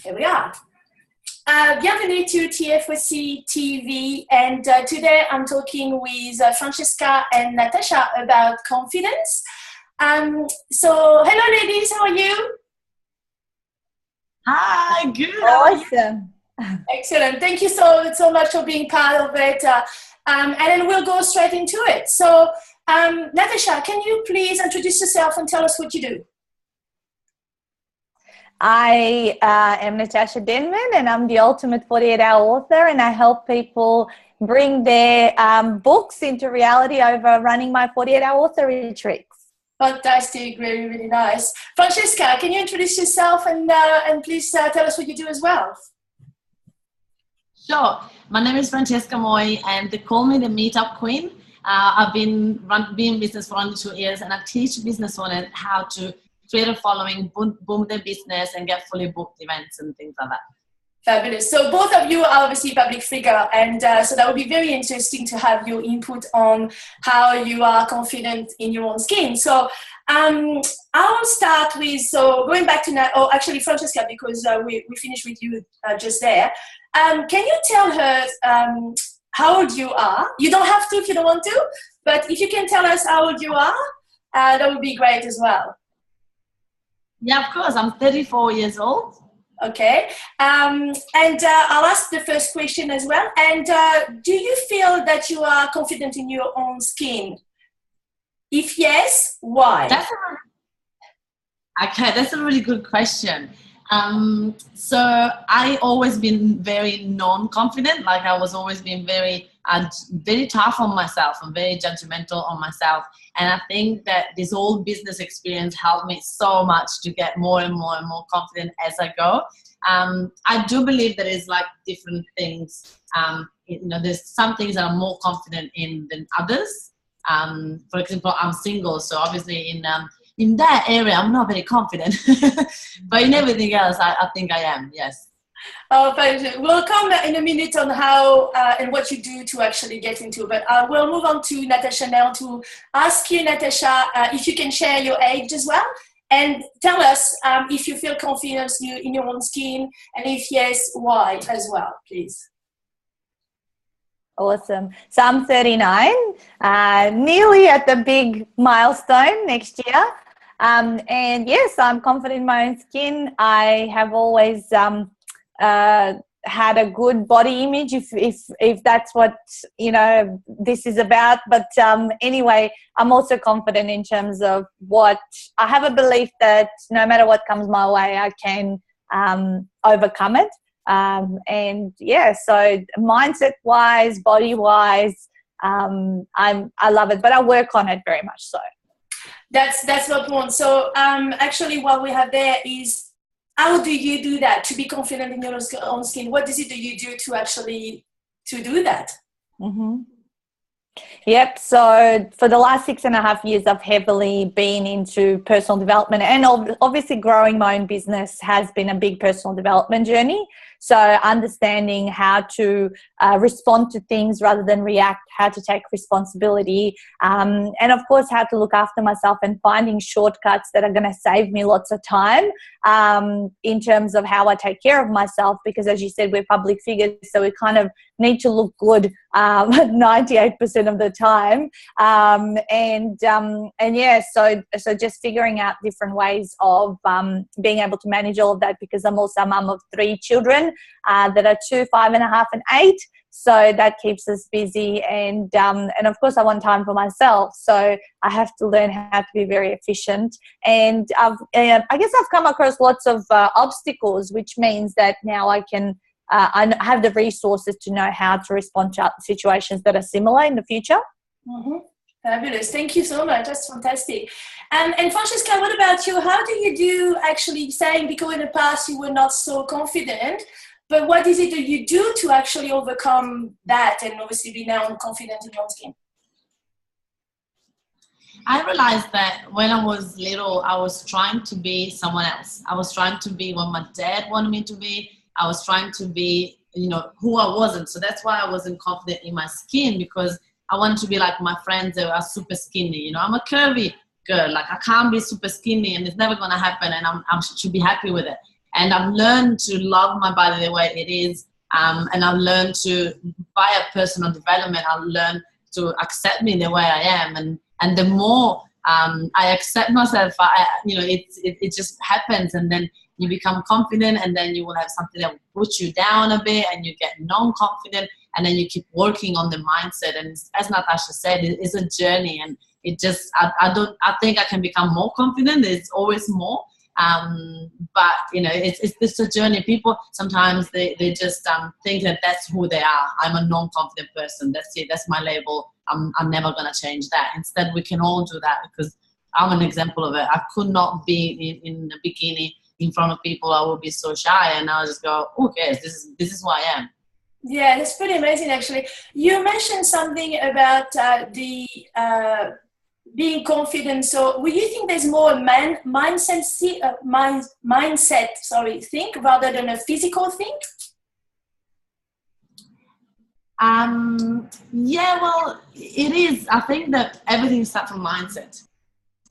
Here we are. Bienvenue to TFOC-TV, and today I'm talking with Francesca and Natasa about confidence. So hello ladies, how are you? Hi, good. Awesome. Excellent. Thank you so much for being part of it. And then we'll go straight into it. So Natasa, can you please introduce yourself and tell us what you do? I am Natasa Denman, and I'm the ultimate 48-hour author, and I help people bring their books into reality over running my 48-hour author retreats. Fantastic, really, really nice. Francesca, can you introduce yourself and please tell us what you do as well? Sure. My name is Francesca Moi, and they call me the Meetup Queen. I've been in business for only 2 years, and I teach business owners how to create a following, boom their business, and get fully booked events and things like that. Fabulous. So both of you are obviously public figure, and so that would be very interesting to have your input on how you are confident in your own skin. So I'll start with, so going back to, actually Francesca, because we finished with you just there. Can you tell her how old you are? You don't have to if you don't want to, but if you can tell us how old you are, that would be great as well. Yeah, of course. I'm 34 years old. Okay. And I'll ask the first question as well. And do you feel that you are confident in your own skin? If yes, why? That's a really good question. So I always been very non-confident. Like I was always being very tough on myself and very judgmental on myself. And I think that this whole business experience helped me so much to get more and more and more confident as I go. I do believe there is like different things. There's some things that I'm more confident in than others. For example, I'm single, so obviously in that area I'm not very confident. But in everything else, I think I am. Yes. Oh, we'll come in a minute on how and what you do to actually get into, but we'll move on to Natasa now to ask you, Natasa, if you can share your age as well, and tell us if you feel confident in your own skin, and if yes, why as well, please. Awesome. So I'm 39, nearly at the big milestone next year. And yes, I'm confident in my own skin. I have always had a good body image, if that's what this is about. But anyway, I'm also confident in terms of what I have a belief that no matter what comes my way, I can overcome it. And yeah, so mindset wise, body wise, I love it, but I work on it very much so. That's what we want. So actually what we have there is, how do you do that to be confident in your own skin? What is it that you do to do that? Mm-hmm. Yep. So for the last 6.5 years, I've heavily been into personal development, and obviously growing my own business has been a big personal development journey. So understanding how to respond to things rather than react, how to take responsibility, and of course how to look after myself, and finding shortcuts that are going to save me lots of time in terms of how I take care of myself, because as you said, we're public figures, so we kind of need to look good 98% of the time. And yeah, so just figuring out different ways of being able to manage all of that, because I'm also a mum of 3 children that are 2, 5.5, and 8. So that keeps us busy, and of course I want time for myself. So I have to learn how to be very efficient. And I guess I've come across lots of obstacles, which means that now I have the resources to know how to respond to situations that are similar in the future. Mm-hmm. Fabulous. Thank you so much. That's fantastic. And Francesca, what about you? How do you do actually saying, because in the past you were not so confident, but what is it that you do to actually overcome that and obviously be now confident in your own skin? I realized that when I was little, I was trying to be someone else. I was trying to be what my dad wanted me to be. I was trying to be, who I wasn't. So that's why I wasn't confident in my skin, because I wanted to be like my friends that are super skinny. I'm a curvy girl. Like I can't be super skinny, and it's never going to happen, and I should be happy with it. And I've learned to love my body the way it is. And I've learned to, via personal development, I've learned to accept me the way I am. And the more I accept myself, it just happens. And then you become confident, and then you will have something that will put you down a bit, and you get non-confident, and then you keep working on the mindset. And as Natasa said, it is a journey, and it just, I think I can become more confident. There's always more. But it's a journey. People sometimes they just think that that's who they are. I'm a non-confident person. That's it. That's my label. I'm never gonna change that. Instead, we can all do that, because I'm an example of it. I could not be in the bikini in front of people. I would be so shy, and I'll just go, who cares? This is who I am. Yeah, that's pretty amazing, actually. You mentioned something about being confident. So, will you think there's more mindset thing rather than a physical thing? Yeah, well, it is. I think that everything starts from mindset.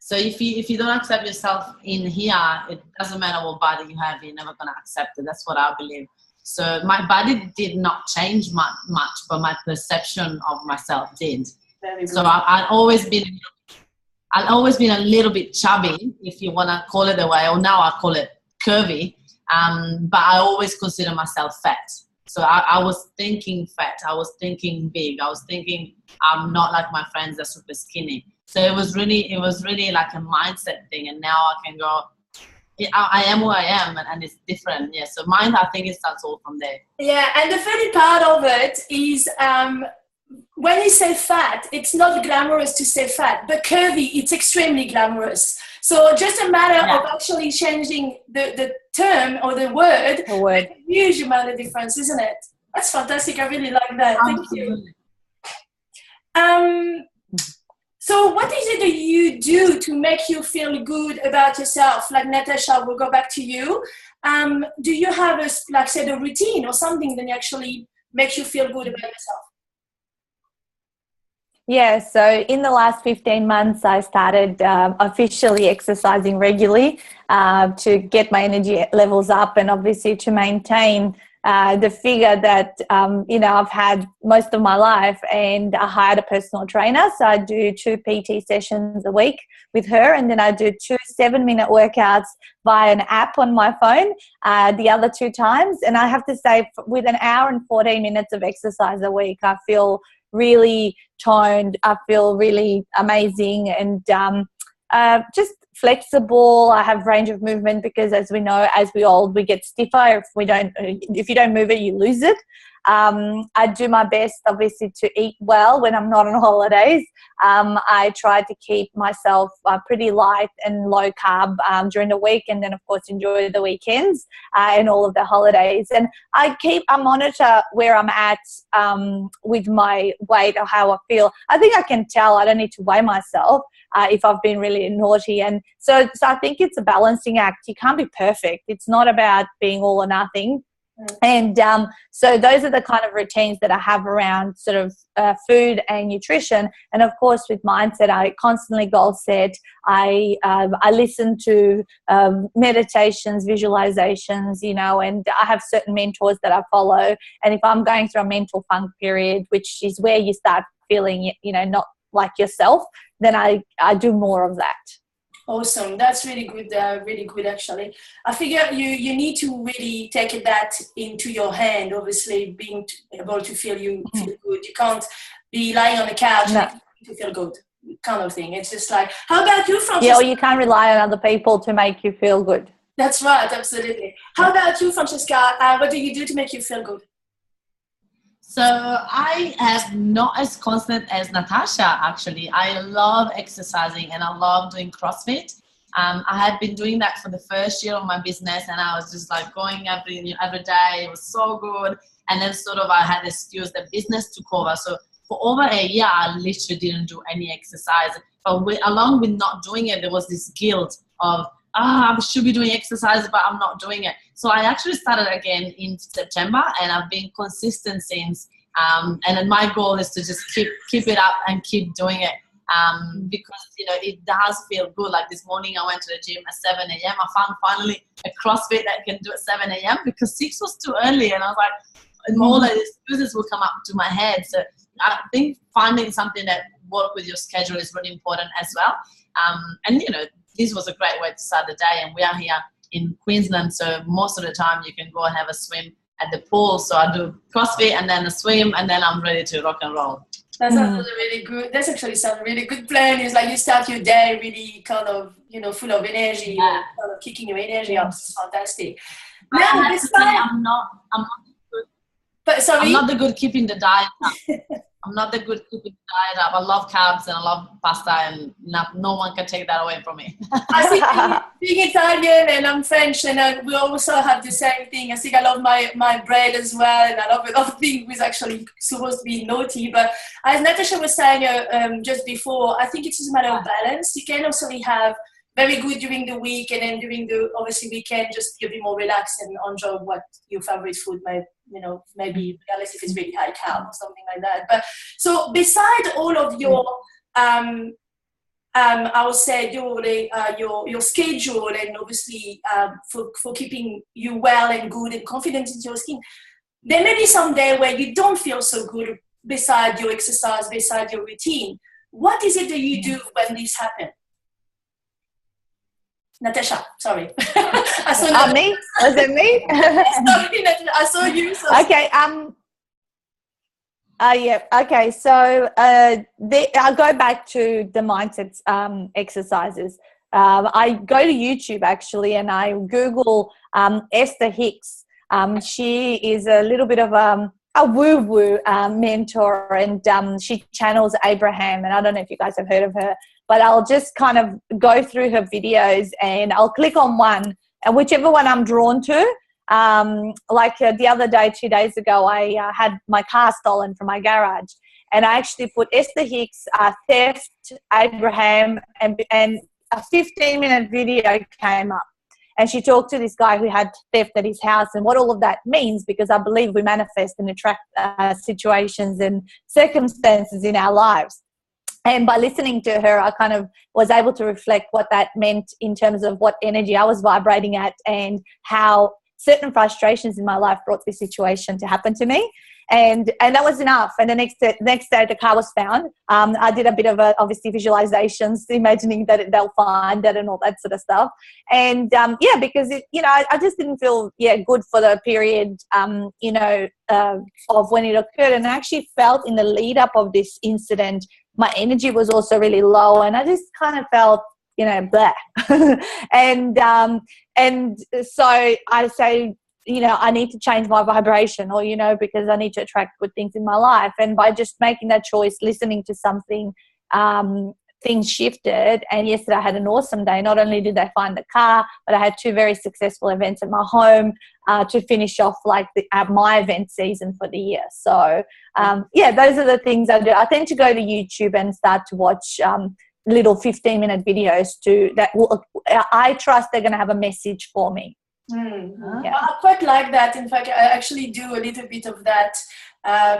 So if you don't accept yourself in here, it doesn't matter what body you have, you're never gonna accept it. That's what I believe. So my body did not change much, but my perception of myself did. So I've always been a little bit chubby, if you want to call it the way, or now I call it curvy. But I always consider myself fat. So I was thinking fat. I was thinking big. I was thinking I'm not like my friends that are super skinny. So it was really like a mindset thing. And now I can go, I am who I am, and it's different. Yeah. So mine, I think it starts all from there. Yeah, and the funny part of it is when you say fat, it's not glamorous to say fat, but curvy, it's extremely glamorous. So just a matter of actually changing the term or the word. A huge amount of difference, isn't it? That's fantastic. I really like that. Absolutely. Thank you. So what is it that you do to make you feel good about yourself? Like Natasa, we'll go back to you. Do you have a routine or something that actually makes you feel good about yourself? Yeah, so in the last 15 months, I started officially exercising regularly to get my energy levels up, and obviously to maintain the figure that, I've had most of my life. And I hired a personal trainer. So I do 2 PT sessions a week with her, and then I do 2 7-minute workouts via an app on my phone the other 2 times. And I have to say, with an hour and 14 minutes of exercise a week, I feel really toned. I feel really amazing, and just flexible. I have range of movement, because as we know, as we old, we get stiffer. If you don't move it, you lose it. I do my best, obviously, to eat well when I'm not on holidays. I try to keep myself pretty light and low carb during the week, and then of course enjoy the weekends and all of the holidays. And I monitor where I'm at with my weight or how I feel. I think I can tell. I don't need to weigh myself if I've been really naughty. And so I think it's a balancing act. You can't be perfect. It's not about being all or nothing. And so those are the kind of routines that I have around sort of food and nutrition. And of course, with mindset, I constantly goal set. I listen to meditations, visualizations, and I have certain mentors that I follow. And if I'm going through a mental funk period, which is where you start feeling, not like yourself, then I do more of that. Awesome. That's really good actually. I figure you need to really take that into your hand, obviously being able to feel good. You can't be lying on the couch to feel good kind of thing. It's just like, how about you, Francesca? Yeah, or you can't rely on other people to make you feel good. That's right, absolutely. How about you, Francesca? What do you do to make you feel good? So I am not as constant as Natasa, actually. I love exercising and I love doing CrossFit. I had been doing that for the first year of my business, and I was just like going every day. It was so good. And then sort of I had this excuse that business took over. So for over a year, I literally didn't do any exercise. But along with not doing it, there was this guilt of, I should be doing exercise, but I'm not doing it. So I actually started again in September, and I've been consistent since. And then my goal is to just keep it up and keep doing it. because, you know, it does feel good. Like this morning I went to the gym at 7 a.m. I found finally a CrossFit that can do at 7 a.m. because 6 was too early, and I was like, and all the excuses will come up to my head. So I think finding something that works with your schedule is really important as well. And, you know, this was a great way to start the day, and we are here in Queensland, so most of the time you can go and have a swim at the pool. So I do CrossFit and then a swim, and then I'm ready to rock and roll. That's actually really good. That's actually some really good plan. It's like you start your day really kind of, you know, full of energy, kind of kicking your energy up. It's fantastic. Now, this time, I'm not good. But sorry, I'm not the good keeping the diet up. I'm not the good keeping the diet up. I love carbs and I love pasta, and no one can take that away from me. I think being Italian and I'm French, and we also have the same thing. I think I love my bread as well, and I love a lot of things which actually supposed to be naughty. But as Natasha was saying just before, I think it's just a matter of balance. You can also have very good during the week, and then during the obviously weekend, just be a bit more relaxed and enjoy what your favorite food might, you know, maybe regardless if it's really high carb or something like that. But so beside all of your I would say your schedule, and obviously for keeping you well and good and confident in your skin, there may be some day where you don't feel so good beside your exercise, beside your routine. What is it that you do when this happens? Natasha, sorry. I saw me? Was it me? Sorry, Natasha, I saw you. So okay. Yeah. Okay. So I'll go back to the mindset exercises. I go to YouTube actually, and I Google Esther Hicks. She is a little bit of a woo-woo mentor, and she channels Abraham. And I don't know if you guys have heard of her, but I'll just kind of go through her videos, and I'll click on one, and whichever one I'm drawn to. The other day, 2 days ago, I had my car stolen from my garage, and I actually put Esther Hicks, theft, Abraham, and a 15-minute video came up. And she talked to this guy who had theft at his house and what all of that means, because I believe we manifest and attract situations and circumstances in our lives. And by listening to her, I kind of was able to reflect what that meant in terms of what energy I was vibrating at, and how certain frustrations in my life brought this situation to happen to me. And that was enough. And the next day the car was found. I did a bit of obviously visualizations, imagining that they'll find it and all that sort of stuff. And because I just didn't feel good for the period of when it occurred. And I actually felt in the lead up of this incident, my energy was also really low, and I just kind of felt blah. and so I say, I need to change my vibration, or, because I need to attract good things in my life. And by just making that choice, listening to something, things shifted. And yesterday I had an awesome day. Not only did they find the car, but I had 2 very successful events at my home to finish off my event season for the year. So, those are the things I do. I tend to go to YouTube and start to watch little 15-minute videos I trust they're going to have a message for me. I quite like that. In fact, I actually do a little bit of that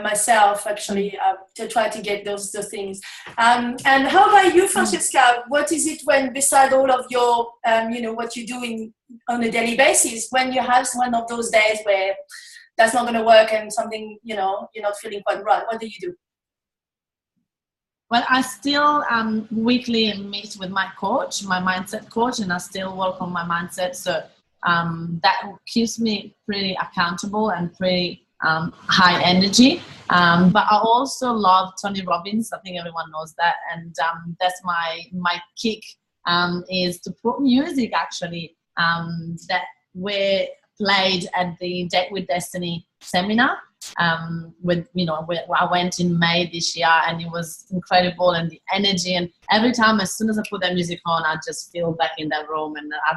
myself, actually, to try to get those things. And how about you, Francesca? What is it when, beside all of your, what you're doing on a daily basis, when you have one of those days where that's not going to work and something, you're not feeling quite right, what do you do? Well, I still weekly meet with my coach, my mindset coach, and I still work on my mindset. So that keeps me pretty accountable and pretty high energy. But I also love Tony Robbins. I think everyone knows that. And that's my kick, is to put music actually that were played at the Date with Destiny seminar. I went in May this year, and it was incredible, and the energy, and every time, as soon as I put that music on, I just feel back in that room, and I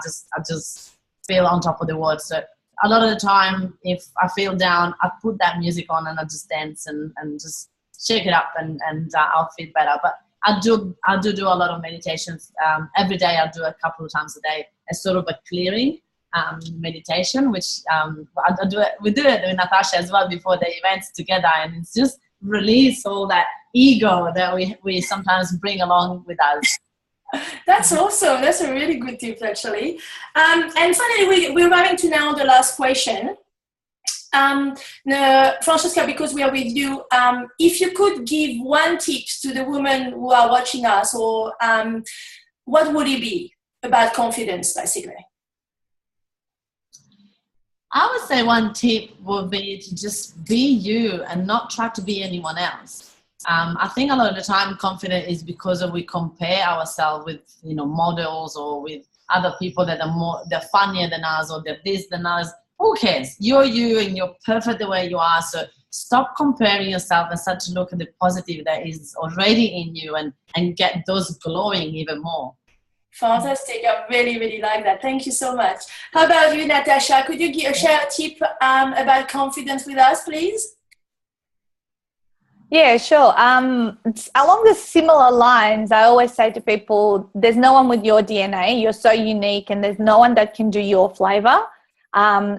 just feel on top of the world. So a lot of the time, if I feel down, I put that music on and I just dance and just shake it up, and I'll feel better. But I do a lot of meditations every day. I do a couple of times a day, as sort of a clearing meditation, which we do it with Natasha as well before the events together, and it's just release all that ego that we sometimes bring along with us. That's awesome. That's a really good tip, actually. And finally, we're running to now the last question. Francesca, because we are with you, if you could give one tip to the women who are watching us, or what would it be about confidence, basically? I would say one tip would be to just be you and not try to be anyone else. I think a lot of the time confidence is because we compare ourselves with, you know, models or with other people that they're funnier than us, or they're this than us. Who cares? You're you and you're perfect the way you are. So stop comparing yourself and start to look at the positive that is already in you, and get those glowing even more. Fantastic. I really, really like that. Thank you so much. How about you, Natasa? Could you share a tip about confidence with us, please? Yeah, sure. Along the similar lines, I always say to people, there's no one with your DNA. You're so unique, and there's no one that can do your flavor.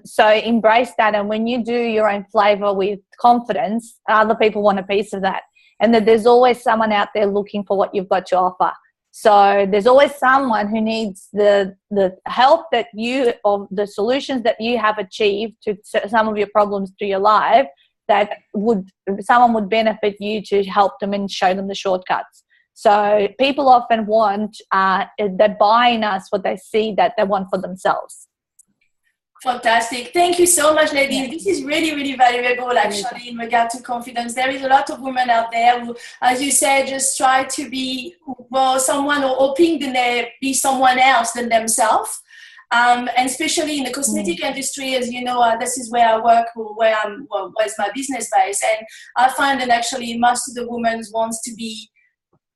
So embrace that. And when you do your own flavor with confidence, other people want a piece of that. And that there's always someone out there looking for what you've got to offer. So there's always someone who needs the help that you, or the solutions that you have achieved to some of your problems through your life, that someone would benefit you to help them and show them the shortcuts. So people often want, they buy in us what they see that they want for themselves. Fantastic. Thank you so much, ladies. This is really, really valuable, actually, in regard to confidence. There is a lot of women out there who, as you said, just try to be, well, someone, or hoping that they be someone else than themselves. And especially in the cosmetic industry, as you know, this is where I work, where's my business base. And I find that actually most of the women wants to be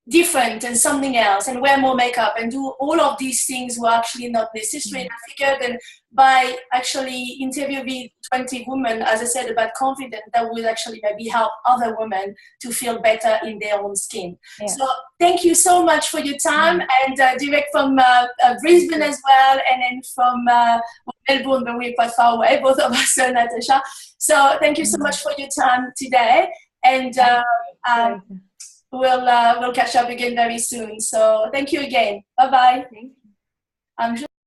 different and something else, and wear more makeup and do all of these things were actually not necessary. And I figured that by actually interviewing 20 women, as I said, about confidence, that would actually maybe help other women to feel better in their own skin. Yeah. So thank you so much for your time, and direct from Brisbane as well, and then from Melbourne, but we're quite far away, both of us, Natasa. So thank you so much for your time today, and we'll catch up again very soon. So thank you again. Bye-bye. I'm